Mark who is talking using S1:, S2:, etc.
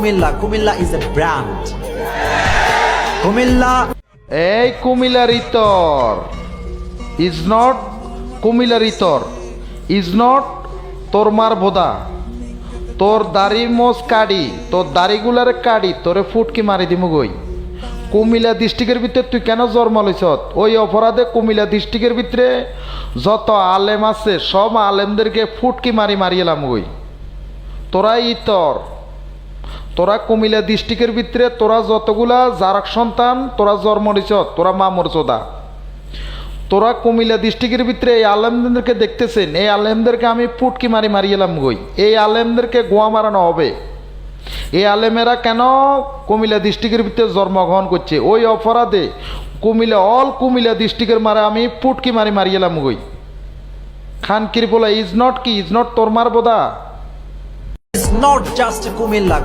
S1: Kumilla is a brand. Kumilla.
S2: এই কুমিল্লার ইতর ইজ নট কুমিল্লার ইতর ইজ নট তোর মার বোদা তোর দাড়ি মোজ কাড়ি তোর দাড়িগুলার কাড়ি তোরে ফুটকি মারি দিমু গই। কুমিল্লা ডিস্ট্রিক্টের ভিতরে তুই কেন জন্ম লইছত? ওই অপরাধে কুমিল্লা ডিস্ট্রিক্টের ভিতরে যত আলেম আছে সব আলেমদেরকে ফুটকি মারি মারিয়েলাম গই। তোরা ইতর, তোরা কুমিল্লা ডিস্ট্রিক্টের ভিতরে তোরা যতগুলা জারাক সন্তান তোরা জন্ম নিছত তোরা মামুর চোদা। তোরা কুমিল্লা ডিস্ট্রিক্টের ভিতরে এই আলেমদেরকে দেখতেছেন, এই আলেমদেরকে আমি পুটকি মারি মারিয়েলাম গই। এই আলেমদেরকে গোয়া মারানো হবে। এই আলেমেরা কেন কুমিল্লা ডিস্ট্রিক্টের ভিতরে জন্মগ্রহণ করছে? ওই অপরাধে কুমিল্লা ডিস্ট্রিক্টের মারা আমি পুটকি মারি মারিয়েলাম গই। খান কিরপোলা ইজ নট কি ইজ নট তোর মার Boda.
S1: It's not just Kumilla.